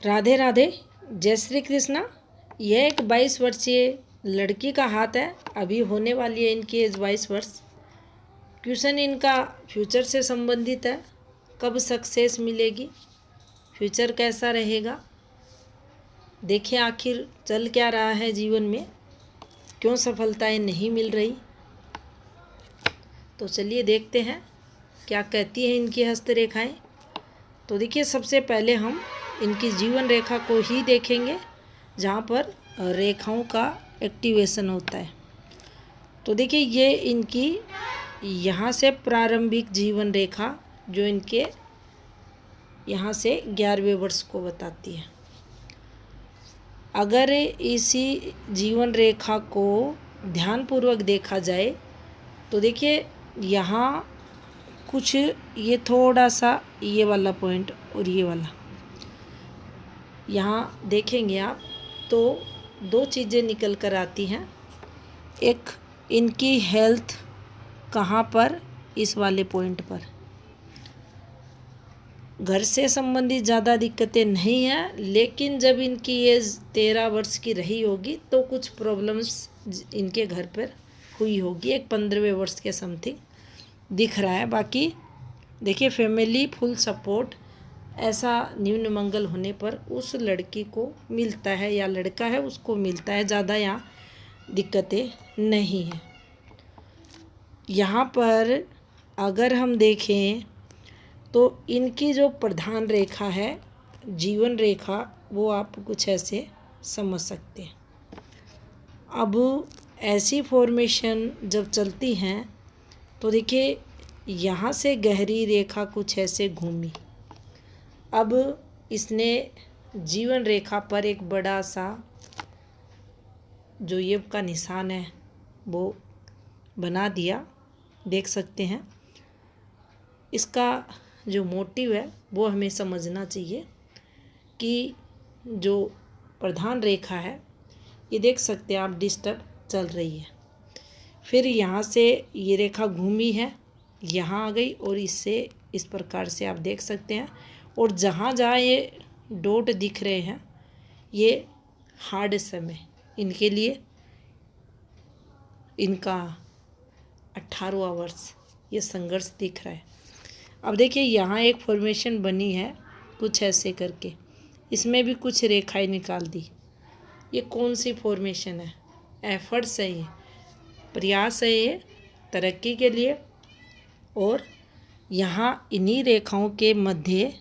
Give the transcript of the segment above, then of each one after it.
राधे राधे, जय श्री कृष्णा। यह एक 22 वर्षीय लड़की का हाथ है। अभी होने वाली है इनकी एज 22 वर्ष। क्वेश्चन इनका फ्यूचर से संबंधित है। कब सक्सेस मिलेगी, फ्यूचर कैसा रहेगा, देखिए आखिर चल क्या रहा है जीवन में, क्यों सफलताएं नहीं मिल रही। तो चलिए देखते हैं क्या कहती हैं इनकी हस्तरेखाएं। तो देखिए सबसे पहले हम इनकी जीवन रेखा को ही देखेंगे, जहाँ पर रेखाओं का एक्टिवेशन होता है। तो देखिए ये इनकी यहाँ से प्रारंभिक जीवन रेखा जो इनके यहाँ से 11वें वर्ष को बताती है। अगर इसी जीवन रेखा को ध्यानपूर्वक देखा जाए तो देखिए यहाँ कुछ ये थोड़ा सा ये वाला पॉइंट और ये वाला यहाँ देखेंगे आप तो दो चीज़ें निकल कर आती हैं। एक इनकी हेल्थ कहाँ पर, इस वाले पॉइंट पर घर से संबंधित ज़्यादा दिक्कतें नहीं हैं, लेकिन जब इनकी एज 13 वर्ष की रही होगी तो कुछ प्रॉब्लम्स इनके घर पर हुई होगी। एक 15वें वर्ष के समथिंग दिख रहा है। बाकी देखिए फैमिली फुल सपोर्ट ऐसा न्यून मंगल होने पर उस लड़की को मिलता है या लड़का है उसको मिलता है। ज़्यादा यहाँ दिक्कतें नहीं हैं। यहाँ पर अगर हम देखें तो इनकी जो प्रधान रेखा है, जीवन रेखा, वो आप कुछ ऐसे समझ सकते हैं। अब ऐसी फॉर्मेशन जब चलती हैं तो देखिए यहाँ से गहरी रेखा कुछ ऐसे घूमी। अब इसने जीवन रेखा पर एक बड़ा सा जो ये का निशान है वो बना दिया, देख सकते हैं। इसका जो मोटिव है वो हमें समझना चाहिए कि जो प्रधान रेखा है ये देख सकते हैं आप, डिस्टर्ब चल रही है। फिर यहाँ से ये रेखा घूमी है, यहाँ आ गई और इससे इस प्रकार से आप देख सकते हैं। और जहाँ जहाँ ये डॉट दिख रहे हैं ये हार्ड समय इनके लिए, इनका 18वां वर्ष ये संघर्ष दिख रहा है। अब देखिए यहाँ एक फॉर्मेशन बनी है कुछ ऐसे करके, इसमें भी कुछ रेखाएं निकाल दी। ये कौन सी फॉर्मेशन है? एफर्ट्स है, ये प्रयास है, ये तरक्की के लिए। और यहाँ इन्हीं रेखाओं के मध्य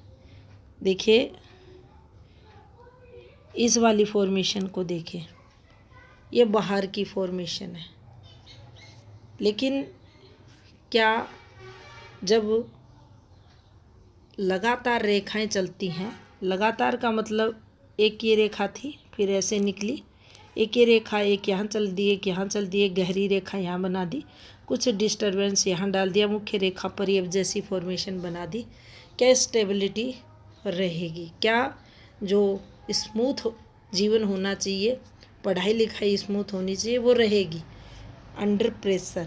देखिए इस वाली फॉर्मेशन को देखिए, ये बाहर की फॉर्मेशन है। लेकिन क्या जब लगातार रेखाएं चलती हैं, लगातार का मतलब एक ये रेखा थी फिर ऐसे निकली, एक ये रेखा एक यहाँ चल दी, एक यहाँ चल दी, एक गहरी रेखा यहाँ बना दी, कुछ डिस्टरबेंस यहाँ डाल दिया, मुख्य रेखा पर ये जैसी फॉर्मेशन बना दी। क्या स्टेबिलिटी रहेगी? क्या जो स्मूथ जीवन होना चाहिए, पढ़ाई लिखाई स्मूथ होनी चाहिए, वो रहेगी? अंडर प्रेशर,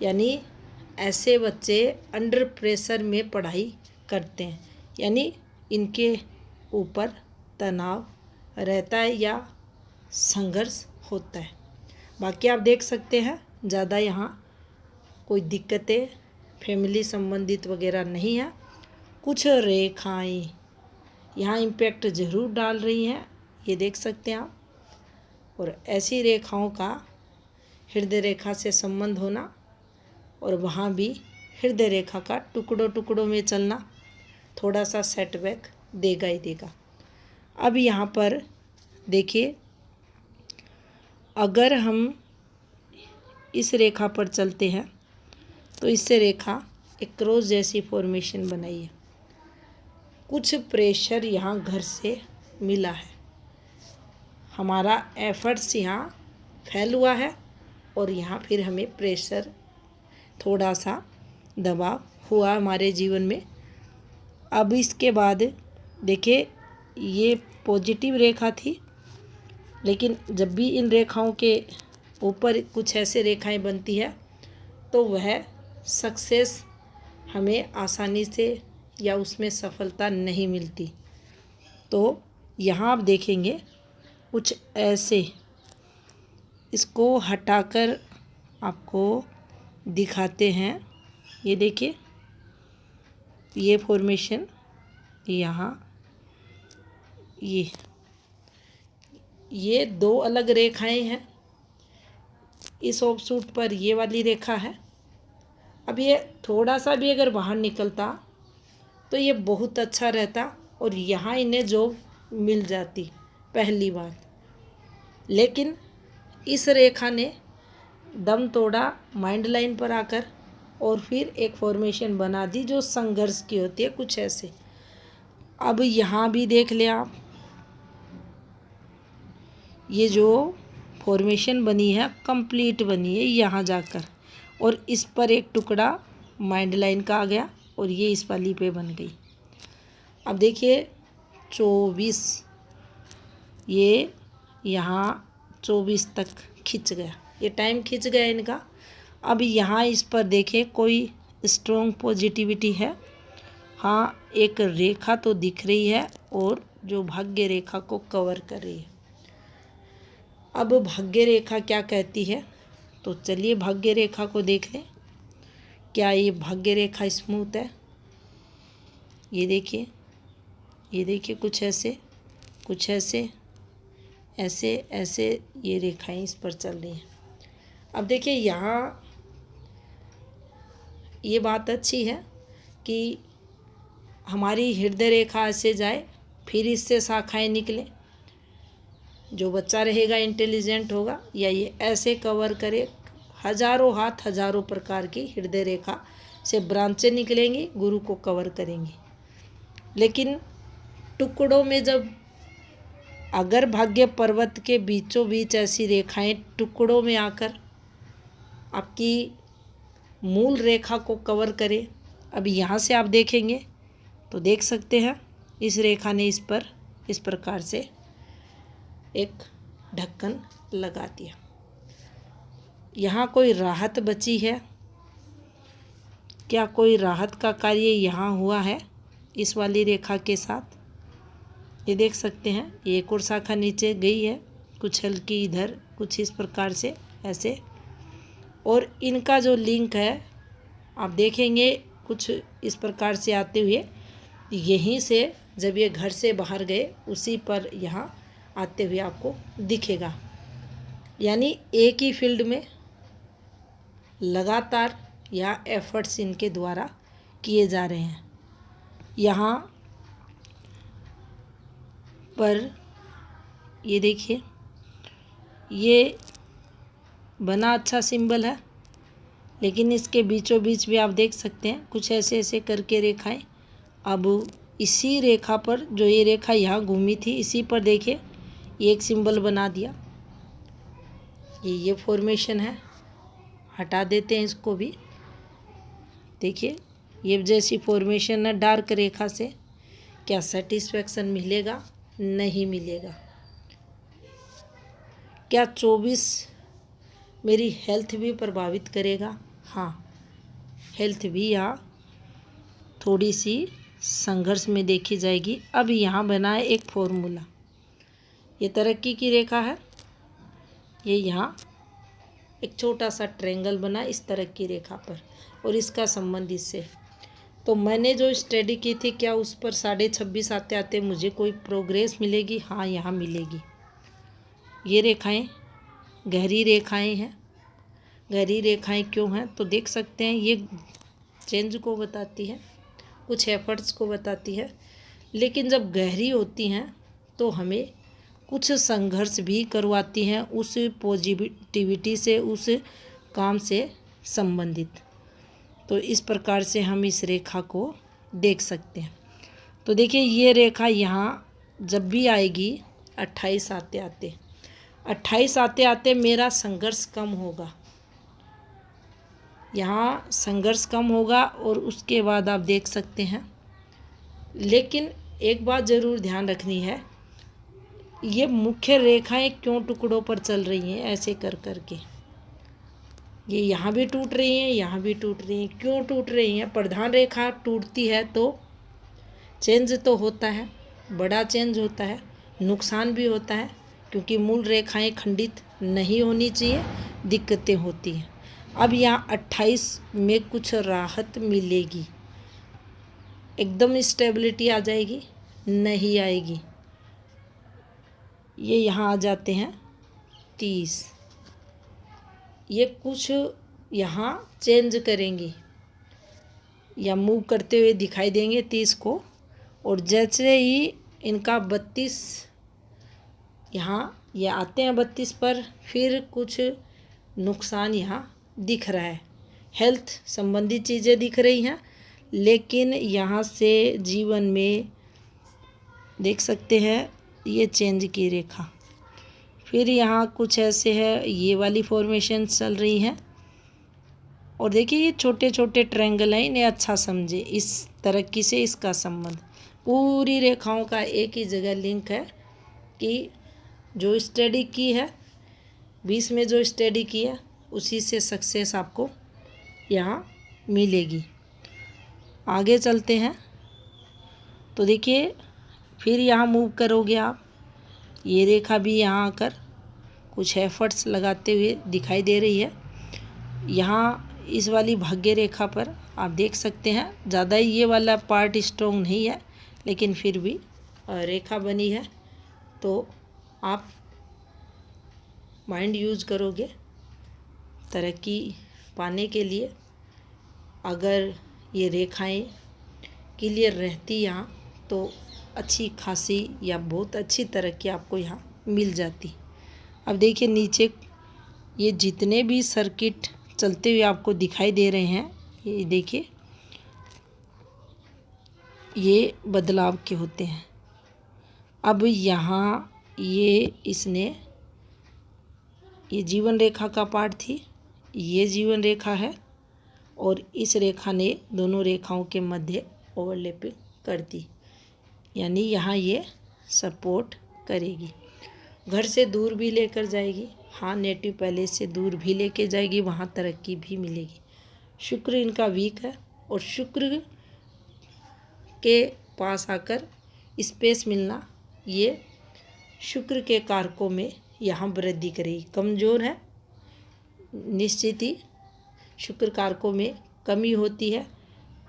यानी ऐसे बच्चे अंडर प्रेशर में पढ़ाई करते हैं, यानी इनके ऊपर तनाव रहता है या संघर्ष होता है। बाकी आप देख सकते हैं ज़्यादा यहाँ कोई दिक्कतें फैमिली संबंधित वगैरह नहीं है। कुछ रेखाएं यहाँ इम्पैक्ट ज़रूर डाल रही हैं, ये देख सकते हैं आप। और ऐसी रेखाओं का हृदय रेखा से संबंध होना और वहाँ भी हृदय रेखा का टुकड़ों टुकड़ों में चलना थोड़ा सा सेटबैक देगा ही देगा। अब यहाँ पर देखिए अगर हम इस रेखा पर चलते हैं तो इससे रेखा एक क्रॉस जैसी फॉर्मेशन बनाई है। कुछ प्रेशर यहाँ घर से मिला है, हमारा एफर्ट्स यहाँ फैल हुआ है और यहाँ फिर हमें प्रेशर थोड़ा सा दबाव हुआ हमारे जीवन में। अब इसके बाद देखिए ये पॉजिटिव रेखा थी, लेकिन जब भी इन रेखाओं के ऊपर कुछ ऐसे रेखाएं बनती है तो वह सक्सेस हमें आसानी से या उसमें सफलता नहीं मिलती। तो यहाँ आप देखेंगे कुछ ऐसे, इसको हटाकर आपको दिखाते हैं। ये देखिए, ये फॉर्मेशन यहाँ, ये दो अलग रेखाएं हैं। इस ऑफशूट पर ये वाली रेखा है। अब ये थोड़ा सा भी अगर बाहर निकलता तो ये बहुत अच्छा रहता और यहाँ इन्हें जॉब मिल जाती, पहली बात। लेकिन इस रेखा ने दम तोड़ा माइंड लाइन पर आकर और फिर एक फॉर्मेशन बना दी जो संघर्ष की होती है, कुछ ऐसे। अब यहाँ भी देख लें आप, ये जो फॉर्मेशन बनी है कंप्लीट बनी है यहाँ जाकर, और इस पर एक टुकड़ा माइंड लाइन का आ गया और ये इस वाली पे बन गई। अब देखिए 24, ये यहाँ 24 तक खिंच गया, ये टाइम खिंच गया इनका। अब यहाँ इस पर देखें कोई स्ट्रॉन्ग पॉजिटिविटी है, हाँ एक रेखा तो दिख रही है और जो भाग्य रेखा को कवर कर रही है। अब भाग्य रेखा क्या कहती है, तो चलिए भाग्य रेखा को देख लें। क्या ये भाग्य रेखा स्मूथ है? ये देखिए, ये देखिए, कुछ ऐसे, कुछ ऐसे, ऐसे ऐसे ये रेखाएं इस पर चल रही हैं। अब देखिए यहाँ ये बात अच्छी है कि हमारी हृदय रेखा ऐसे जाए, फिर इससे शाखाएं निकले। जो बच्चा रहेगा इंटेलिजेंट होगा, या ये ऐसे कवर करे, हजारों हाथ हजारों प्रकार की हृदय रेखा से ब्रांचें निकलेंगी, गुरु को कवर करेंगी। लेकिन टुकड़ों में जब अगर भाग्य पर्वत के बीचों बीच ऐसी रेखाएं टुकड़ों में आकर आपकी मूल रेखा को कवर करे, अब यहाँ से आप देखेंगे तो देख सकते हैं इस रेखा ने इस पर इस प्रकार से एक ढक्कन लगा दिया। यहाँ कोई राहत बची है क्या? कोई राहत का कार्य यहाँ हुआ है इस वाली रेखा के साथ? ये देख सकते हैं, एक और शाखा नीचे गई है, कुछ हल्की इधर, कुछ इस प्रकार से ऐसे। और इनका जो लिंक है आप देखेंगे कुछ इस प्रकार से आते हुए, यहीं से जब ये घर से बाहर गए उसी पर यहाँ आते हुए आपको दिखेगा। यानी एक ही फील्ड में लगातार या एफर्ट्स इनके द्वारा किए जा रहे हैं। यहाँ पर ये देखिए, ये बना अच्छा सिंबल है, लेकिन इसके बीचों बीच भी आप देख सकते हैं कुछ ऐसे ऐसे करके रेखाएं। अब इसी रेखा पर, जो ये रेखा यहाँ घूमी थी, इसी पर देखिए ये एक सिंबल बना दिया। ये फॉर्मेशन है, हटा देते हैं इसको भी। देखिए ये जैसी फॉर्मेशन है डार्क रेखा से, क्या सेटिस्फैक्शन मिलेगा? नहीं मिलेगा। क्या 24 मेरी हेल्थ भी प्रभावित करेगा? हाँ, हेल्थ भी यहाँ थोड़ी सी संघर्ष में देखी जाएगी। अब यहाँ बना है एक फॉर्मूला, ये तरक्की की रेखा है, ये यहाँ एक छोटा सा ट्रायंगल बना इस तरक्की रेखा पर, और इसका संबंध इससे। तो मैंने जो स्टडी की थी, क्या उस पर 26.5 आते आते मुझे कोई प्रोग्रेस मिलेगी? हाँ, यहाँ मिलेगी। ये रेखाएं गहरी रेखाएं हैं। गहरी रेखाएं क्यों हैं? तो देख सकते हैं ये चेंज को बताती है, कुछ एफर्ट्स को बताती है। लेकिन जब गहरी होती हैं तो हमें कुछ संघर्ष भी करवाती हैं उस पॉजिटिविटी से, उस काम से संबंधित। तो इस प्रकार से हम इस रेखा को देख सकते हैं। तो देखिए ये रेखा यहाँ जब भी आएगी 28 आते आते, 28 आते आते मेरा संघर्ष कम होगा, यहाँ संघर्ष कम होगा। और उसके बाद आप देख सकते हैं, लेकिन एक बात ज़रूर ध्यान रखनी है, ये मुख्य रेखाएं क्यों टुकड़ों पर चल रही हैं ऐसे कर कर के। ये यहाँ भी टूट रही हैं, यहाँ भी टूट रही हैं। क्यों टूट रही हैं? प्रधान रेखा टूटती है तो चेंज तो होता है, बड़ा चेंज होता है, नुकसान भी होता है, क्योंकि मूल रेखाएं खंडित नहीं होनी चाहिए, दिक्कतें होती हैं। अब यहाँ 28 में कुछ राहत मिलेगी, एकदम स्टेबिलिटी आ जाएगी नहीं आएगी। ये यहाँ आ जाते हैं 30, ये कुछ यहाँ चेंज करेंगी या मूव करते हुए दिखाई देंगे 30 को, और जैसे ही इनका 32 यहाँ ये आते हैं 32 पर, फिर कुछ नुकसान यहाँ दिख रहा है, हेल्थ संबंधी चीज़ें दिख रही हैं। लेकिन यहाँ से जीवन में देख सकते हैं ये चेंज की रेखा, फिर यहाँ कुछ ऐसे है, ये वाली फॉर्मेशन चल रही हैं। और देखिए ये छोटे छोटे ट्रायंगल हैं, इन्हें अच्छा समझे, इस तरक्की से इसका संबंध पूरी रेखाओं का एक ही जगह लिंक है कि जो स्टडी की है 20 में, जो स्टडी की है उसी से सक्सेस आपको यहाँ मिलेगी। आगे चलते हैं तो देखिए फिर यहाँ मूव करोगे आप, ये रेखा भी यहाँ आकर कुछ एफर्ट्स लगाते हुए दिखाई दे रही है। यहाँ इस वाली भाग्य रेखा पर आप देख सकते हैं ज़्यादा ही ये वाला पार्ट स्ट्रॉन्ग नहीं है, लेकिन फिर भी रेखा बनी है। तो आप माइंड यूज करोगे तरक्की पाने के लिए। अगर ये रेखाएं क्लियर रहती यहाँ तो अच्छी खासी या बहुत अच्छी तरक्की आपको यहाँ मिल जाती। अब देखिए नीचे ये जितने भी सर्किट चलते हुए आपको दिखाई दे रहे हैं, ये देखिए ये बदलाव के होते हैं। अब यहाँ ये जीवन रेखा का पार्ट थी, ये जीवन रेखा है, और इस रेखा ने दोनों रेखाओं के मध्य ओवरलैपिंग कर दी, यानी यहाँ ये सपोर्ट करेगी। घर से दूर भी लेकर जाएगी, हाँ नेटिव पैलेस से दूर भी लेके जाएगी, वहाँ तरक्की भी मिलेगी। शुक्र इनका वीक है, और शुक्र के पास आकर स्पेस मिलना ये शुक्र के कारकों में यहाँ वृद्धि करेगी। कमज़ोर है निश्चित ही, शुक्र कारकों में कमी होती है,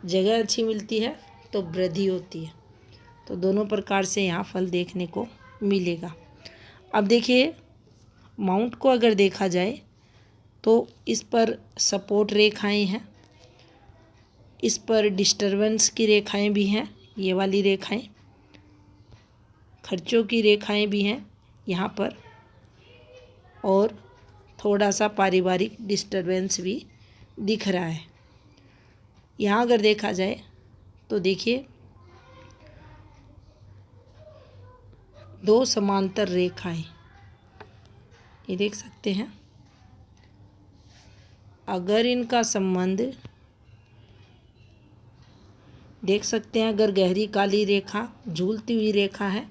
जगह अच्छी मिलती है तो वृद्धि होती है। तो दोनों प्रकार से यहाँ फल देखने को मिलेगा। अब देखिए माउंट को अगर देखा जाए तो इस पर सपोर्ट रेखाएं हैं, इस पर डिस्टरबेंस की रेखाएं भी हैं, ये वाली रेखाएं खर्चों की रेखाएं भी हैं यहाँ पर, और थोड़ा सा पारिवारिक डिस्टरबेंस भी दिख रहा है। यहाँ अगर देखा जाए तो देखिए दो समांतर रेखाएं, ये देख सकते हैं। अगर इनका संबंध देख सकते हैं, अगर गहरी काली रेखा झूलती हुई रेखा है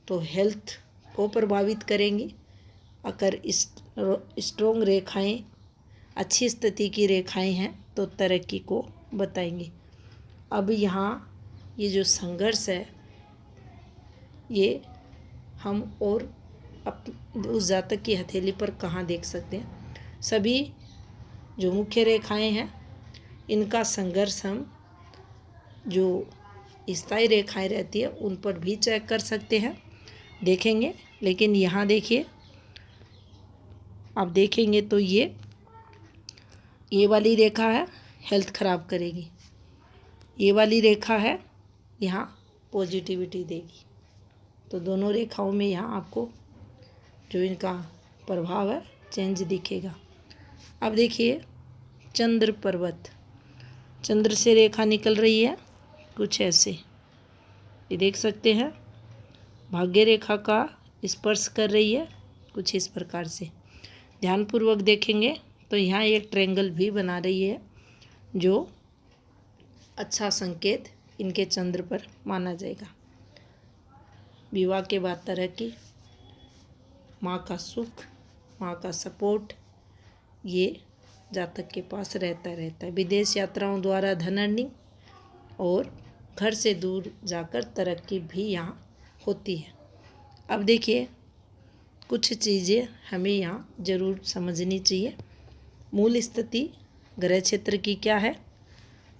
तो हेल्थ को प्रभावित करेंगी। अगर स्ट्रॉन्ग रेखाएं, अच्छी स्थिति की रेखाएं हैं तो तरक्की को बताएंगी। अब यहाँ ये जो संघर्ष है ये हम और उस जातक की हथेली पर कहाँ देख सकते हैं। सभी जो मुख्य रेखाएं हैं इनका संघर्ष हम जो स्थायी रेखाएं रहती है उन पर भी चेक कर सकते हैं, देखेंगे। लेकिन यहाँ देखिए आप देखेंगे तो ये वाली रेखा है, हेल्थ ख़राब करेगी। ये वाली रेखा है, यहाँ पॉजिटिविटी देगी। तो दोनों रेखाओं में यहाँ आपको जो इनका प्रभाव है चेंज दिखेगा। अब देखिए चंद्र पर्वत, चंद्र से रेखा निकल रही है कुछ ऐसे, ये देख सकते हैं। भाग्य रेखा का स्पर्श कर रही है कुछ इस प्रकार से। ध्यानपूर्वक देखेंगे तो यहाँ एक ट्रायंगल भी बना रही है, जो अच्छा संकेत इनके चंद्र पर माना जाएगा। विवाह के बाद तरक्की, माँ का सुख, माँ का सपोर्ट, ये जातक के पास रहता है। विदेश यात्राओं द्वारा धन अर्निंग और घर से दूर जाकर तरक्की भी यहाँ होती है। अब देखिए कुछ चीज़ें हमें यहाँ ज़रूर समझनी चाहिए। मूल स्थिति ग्रह क्षेत्र की क्या है,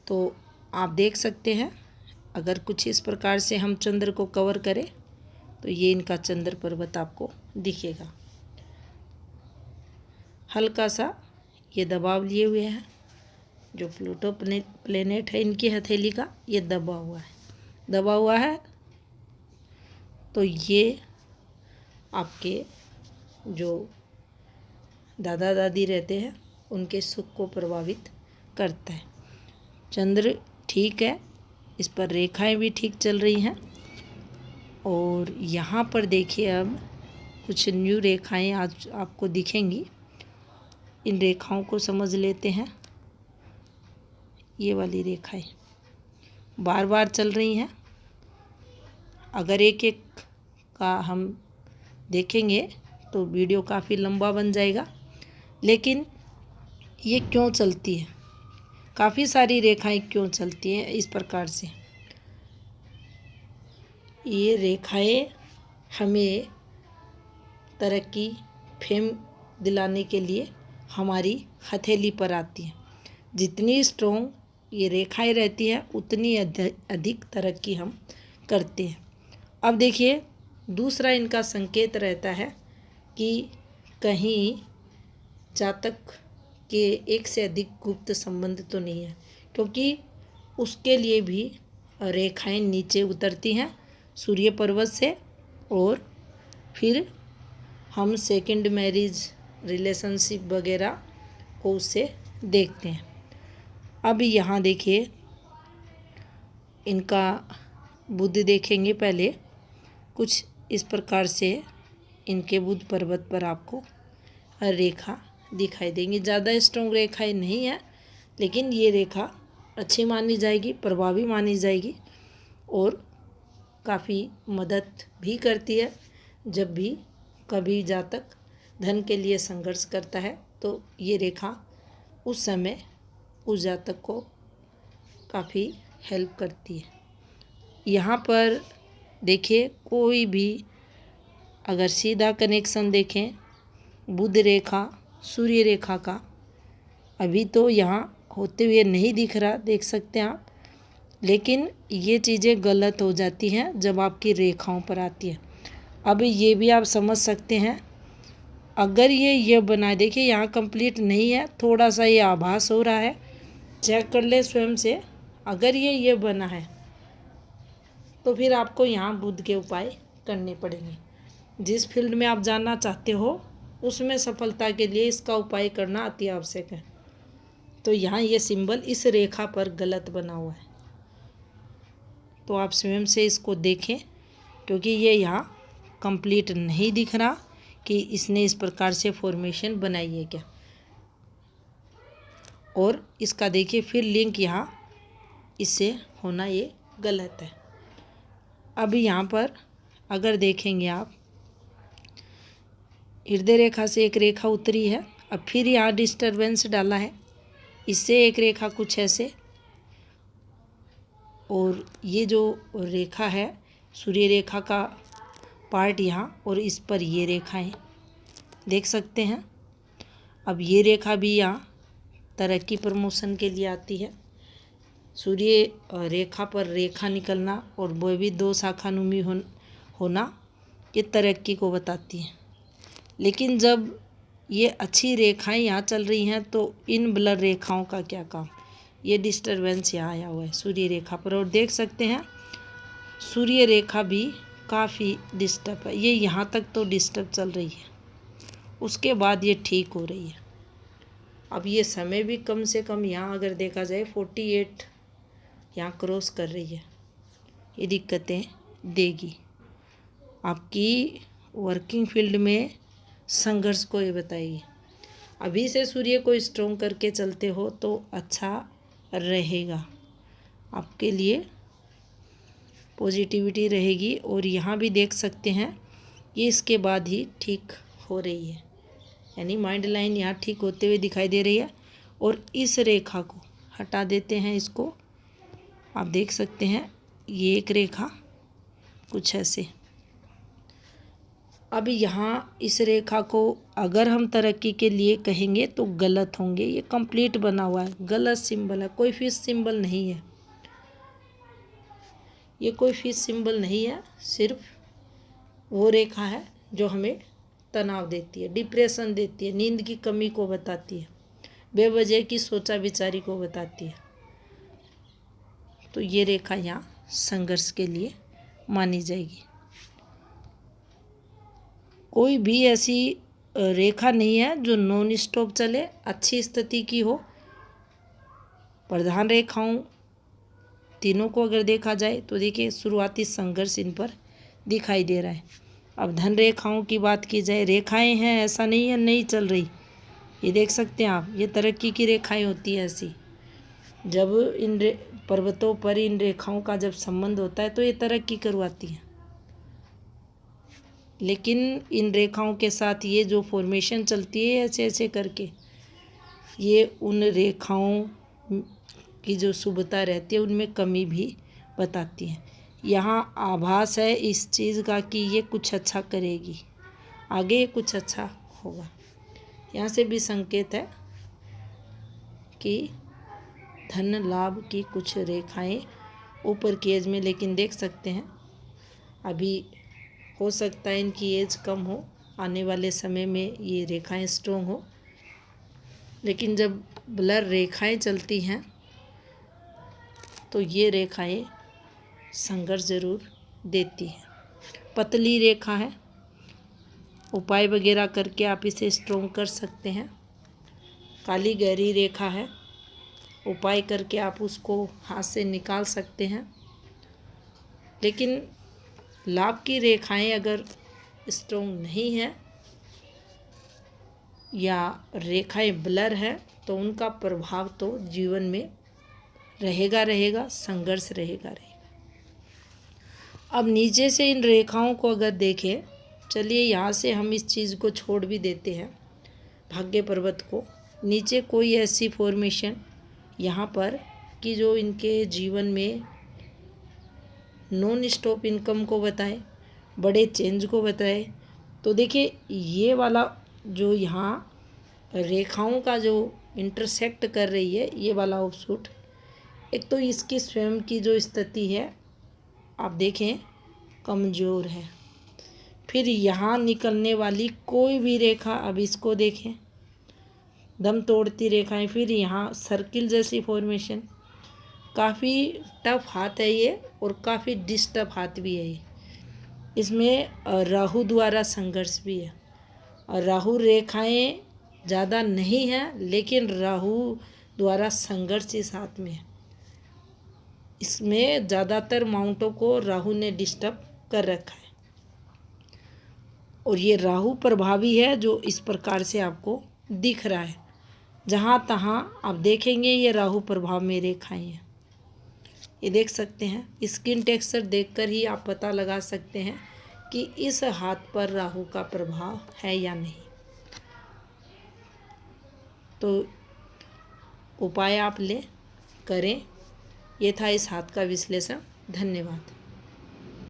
तो आप देख सकते हैं अगर कुछ इस प्रकार से हम चंद्र को कवर करें तो ये इनका चंद्र पर्वत आपको दिखेगा। हल्का सा ये दबाव लिए हुए हैं, जो प्लूटो प्लेनेट है इनकी हथेली का ये दबा हुआ है। तो ये आपके जो दादा दादी रहते हैं उनके सुख को प्रभावित करता है। चंद्र ठीक है, इस पर रेखाएं भी ठीक चल रही हैं। और यहाँ पर देखिए अब कुछ न्यू रेखाएं आज आपको दिखेंगी। इन रेखाओं को समझ लेते हैं। ये वाली रेखाएं बार बार चल रही हैं। अगर एक एक का हम देखेंगे तो वीडियो काफ़ी लंबा बन जाएगा, लेकिन ये क्यों चलती है, काफ़ी सारी रेखाएं क्यों चलती हैं इस प्रकार से। ये रेखाएं हमें तरक्की फेम दिलाने के लिए हमारी हथेली पर आती हैं। जितनी स्ट्रॉन्ग ये रेखाएं रहती हैं उतनी अधिक तरक्की हम करते हैं। अब देखिए दूसरा इनका संकेत रहता है कि कहीं जातक के एक से अधिक गुप्त संबंध तो नहीं है, क्योंकि उसके लिए भी रेखाएं नीचे उतरती हैं सूर्य पर्वत से, और फिर हम सेकंड मैरिज रिलेशनशिप वगैरह को उससे देखते हैं। अब यहाँ देखिए इनका बुध देखेंगे पहले। कुछ इस प्रकार से इनके बुध पर्वत पर आपको रेखा दिखाई देंगी। ज़्यादा स्ट्रॉन्ग रेखाएं नहीं है, लेकिन ये रेखा अच्छी मानी जाएगी, प्रभावी मानी जाएगी और काफ़ी मदद भी करती है। जब भी कभी जातक धन के लिए संघर्ष करता है तो ये रेखा उस समय उस जातक को काफ़ी हेल्प करती है। यहाँ पर देखिए कोई भी अगर सीधा कनेक्शन देखें बुध रेखा सूर्य रेखा का, अभी तो यहाँ होते हुए नहीं दिख रहा, देख सकते हैं आप, लेकिन ये चीज़ें गलत हो जाती हैं जब आपकी रेखाओं पर आती है। अब ये भी आप समझ सकते हैं, अगर ये बना, देखिए यहाँ कंप्लीट नहीं है, थोड़ा सा ये आभास हो रहा है, चेक कर ले स्वयं से। अगर ये बना है तो फिर आपको यहाँ बुध के उपाय करने पड़ेंगे। जिस फील्ड में आप जाना चाहते हो उसमें सफलता के लिए इसका उपाय करना अति आवश्यक है। तो यहाँ ये सिंबल इस रेखा पर गलत बना हुआ है, तो आप स्वयं से इसको देखें, क्योंकि ये यहाँ कंप्लीट नहीं दिख रहा कि इसने इस प्रकार से फॉर्मेशन बनाई है क्या। और इसका देखिए फिर लिंक यहाँ इससे होना ये गलत है। अब यहाँ पर अगर देखेंगे आप, हृदय रेखा से एक रेखा उतरी है, अब फिर यहाँ डिस्टरबेंस डाला है, इससे एक रेखा कुछ ऐसे, और ये जो रेखा है सूर्य रेखा का पार्ट यहाँ, और इस पर ये रेखाएं देख सकते हैं। अब ये रेखा भी यहाँ तरक्की प्रमोशन के लिए आती है। सूर्य रेखा पर रेखा निकलना और वो भी दो शाखानुमी होना ये तरक्की को बताती है। लेकिन जब ये अच्छी रेखाएं यहाँ चल रही हैं तो इन ब्लर रेखाओं का क्या काम, ये डिस्टरबेंस यहाँ आया हुआ है सूर्य रेखा पर, और देख सकते हैं सूर्य रेखा भी काफ़ी डिस्टर्ब है। ये यहाँ तक तो डिस्टर्ब चल रही है, उसके बाद ये ठीक हो रही है। अब ये समय भी कम से कम यहाँ अगर देखा जाए 48 यहाँ क्रॉस कर रही है, ये दिक्कतें देगी आपकी वर्किंग फील्ड में संघर्ष को ये बताएगी। अभी से सूर्य को स्ट्रॉन्ग करके चलते हो तो अच्छा रहेगा, आपके लिए पॉजिटिविटी रहेगी। और यहाँ भी देख सकते हैं ये इसके बाद ही ठीक हो रही है, यानी माइंड लाइन यहाँ ठीक होते हुए दिखाई दे रही है। और इस रेखा को हटा देते हैं, इसको आप देख सकते हैं ये एक रेखा कुछ ऐसे अब यहाँ इस रेखा को अगर हम तरक्की के लिए कहेंगे तो गलत होंगे। ये कंप्लीट बना हुआ है, गलत सिंबल है, कोई फिश सिंबल नहीं है, ये कोई फिश सिंबल नहीं है। सिर्फ वो रेखा है जो हमें तनाव देती है, डिप्रेशन देती है, नींद की कमी को बताती है, बेवजह की सोचा विचारी को बताती है। तो ये रेखा यहाँ संघर्ष के लिए मानी जाएगी। कोई भी ऐसी रेखा नहीं है जो नॉन स्टॉप चले, अच्छी स्थिति की हो। प्रधान रेखाओं तीनों को अगर देखा जाए तो देखिए शुरुआती संघर्ष इन पर दिखाई दे रहा है। अब धन रेखाओं की बात की जाए, रेखाएं हैं, ऐसा नहीं है नहीं चल रही, ये देख सकते हैं आप, ये तरक्की की रेखाएं होती है ऐसी। जब इन पर्वतों पर इन रेखाओं का जब संबंध होता है तो ये तरक्की करवाती है। लेकिन इन रेखाओं के साथ ये जो फॉर्मेशन चलती है ऐसे ऐसे करके, ये उन रेखाओं की जो शुभता रहती है उनमें कमी भी बताती है। यहाँ आभास है इस चीज़ का कि ये कुछ अच्छा करेगी, आगे कुछ अच्छा होगा। यहाँ से भी संकेत है कि धन लाभ की कुछ रेखाएं ऊपर की एज में, लेकिन देख सकते हैं अभी हो सकता है इनकी एज कम हो, आने वाले समय में ये रेखाएं स्ट्रोंग हो। लेकिन जब ब्लर रेखाएं चलती हैं तो ये रेखाएं संघर्ष ज़रूर देती हैं। पतली रेखा है, उपाय वगैरह करके आप इसे स्ट्रोंग कर सकते हैं। काली गहरी रेखा है, उपाय करके आप उसको हाथ से निकाल सकते हैं। लेकिन लाभ की रेखाएं अगर स्ट्रोंग नहीं है या रेखाएं ब्लर है तो उनका प्रभाव तो जीवन में रहेगा, संघर्ष रहेगा। अब नीचे से इन रेखाओं को अगर देखें, चलिए यहाँ से हम इस चीज़ को छोड़ भी देते हैं, भाग्य पर्वत को। नीचे कोई ऐसी फॉर्मेशन यहाँ पर कि जो इनके जीवन में नॉन स्टॉप इनकम को बताए, बड़े चेंज को बताए। तो देखिए ये वाला जो यहाँ रेखाओं का जो इंटरसेक्ट कर रही है, ये वाला ऑफशूट, एक तो इसकी स्वयं की जो स्थिति है आप देखें कमज़ोर है। फिर यहाँ निकलने वाली कोई भी रेखा, अब इसको देखें, दम तोड़ती रेखाएं। फिर यहाँ सर्किल जैसी फॉर्मेशन, काफ़ी टफ हाथ है ये और काफ़ी डिस्टर्ब हाथ भी है ये। इसमें राहु द्वारा संघर्ष भी है और राहु रेखाएं ज़्यादा नहीं हैं, लेकिन राहु द्वारा संघर्ष इस हाथ में है। इसमें ज़्यादातर माउंटों को राहु ने डिस्टर्ब कर रखा है और ये राहु प्रभावी है जो इस प्रकार से आपको दिख रहा है। जहाँ तहाँ आप देखेंगे ये राहु प्रभाव में रेखाएं हैं, ये देख सकते हैं। स्किन टेक्सचर देखकर ही आप पता लगा सकते हैं कि इस हाथ पर राहु का प्रभाव है या नहीं। तो उपाय आप करें। ये था इस हाथ का विश्लेषण। धन्यवाद।